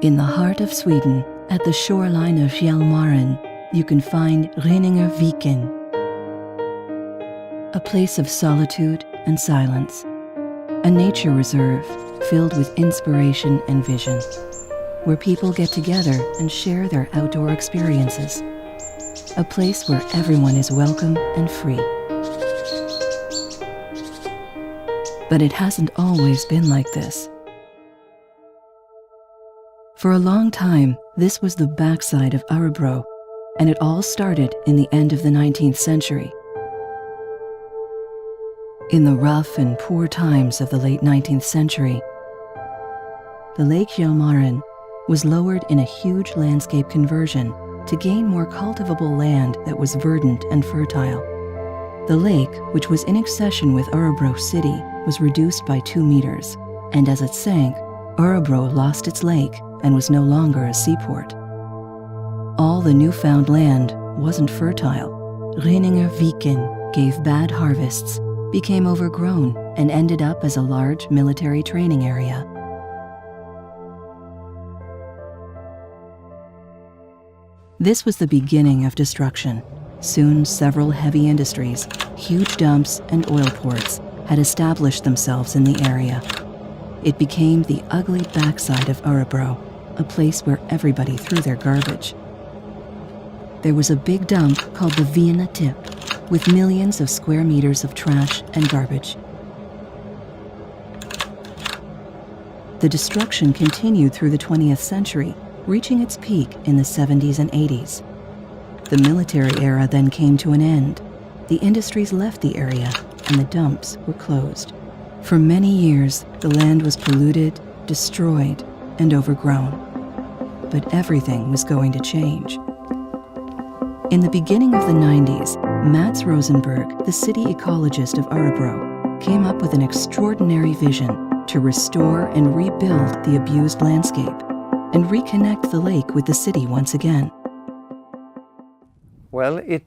In the heart of Sweden, at the shoreline of Hjälmaren, you can find Rynningeviken, a place of solitude and silence, a nature reserve filled with inspiration and vision, where people get together and share their outdoor experiences, a place where everyone is welcome and free. But it hasn't always been like this. For a long time, this was the backside of Örebro, and it all started in the end of the 19th century. In the rough and poor times of the late 19th century, the Lake Hjälmaren was lowered in a huge landscape conversion to gain more cultivable land that was verdant and fertile. The lake, which was in accession with Örebro city, was reduced by 2 meters, and as it sank, Örebro lost its lake and was no longer a seaport. All the newfound land wasn't fertile. Rynningeviken gave bad harvests, became overgrown, and ended up as a large military training area. This was the beginning of destruction. Soon several heavy industries, huge dumps, and oil ports had established themselves in the area. It became the ugly backside of Örebro, a place where everybody threw their garbage. There was a big dump called the Vienna Tip, with millions of square meters of trash and garbage. The destruction continued through the 20th century, reaching its peak in the 70s and 80s. The military era then came to an end. The industries left the area, and the dumps were closed. For many years, the land was polluted, destroyed, and overgrown. But everything was going to change. In the beginning of the 90s, Mats Rosenberg, the city ecologist of Örebro, came up with an extraordinary vision to restore and rebuild the abused landscape and reconnect the lake with the city once again. Well, it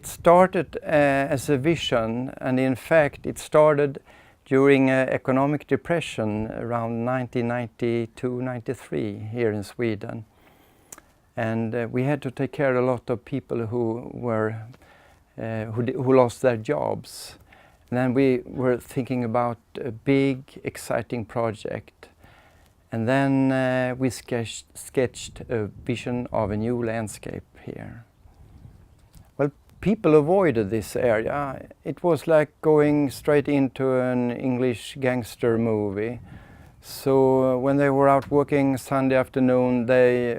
started as a vision, and in fact it started during economic depression around 1992-93 here in Sweden. And we had to take care of a lot of people who lost their jobs. And then we were thinking about a big, exciting project. And then we sketched a vision of a new landscape here. Well, people avoided this area. It was like going straight into an English gangster movie. So when they were out working Sunday afternoon,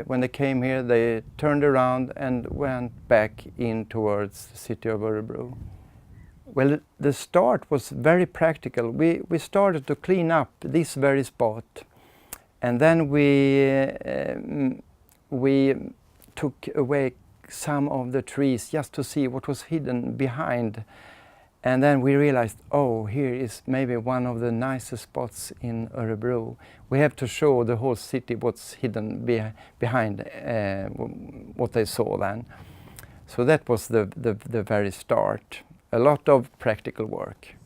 when they came here, they turned around and went back in towards the city of Örebro. Well, the start was very practical. We started to clean up this very spot, and then we took away some of the trees just to see what was hidden behind. And then we realized, oh, here is maybe one of the nicest spots in Örebro. We have to show the whole city what's hidden behind what they saw then. So that was the very start. A lot of practical work.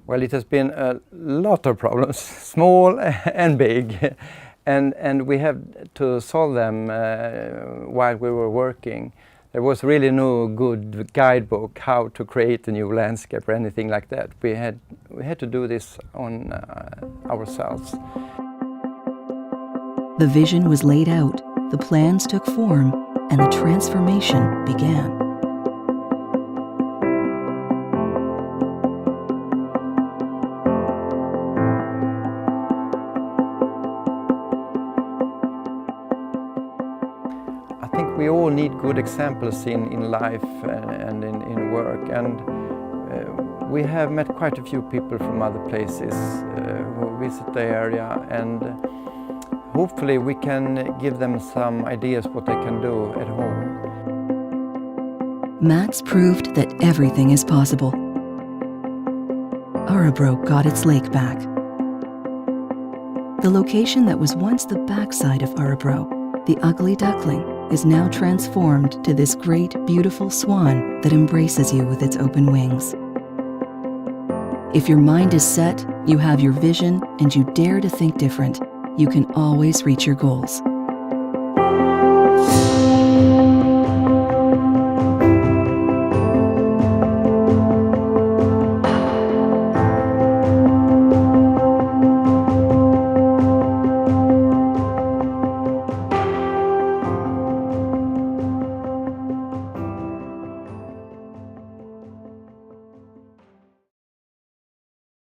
Well, it has been a lot of problems, small and big. And we had to solve them while we were working. There was really no good guidebook how to create a new landscape or anything like that. We had to do this on ourselves. The vision was laid out, the plans took form, and the transformation began. We all need good examples in life and in work, and we have met quite a few people from other places who visit the area, and hopefully we can give them some ideas what they can do at home. Mats proved that everything is possible. Örebro got its lake back. The location that was once the backside of Örebro, the Ugly Duckling, is now transformed to this great, beautiful swan that embraces you with its open wings. If your mind is set, you have your vision, and you dare to think different, you can always reach your goals.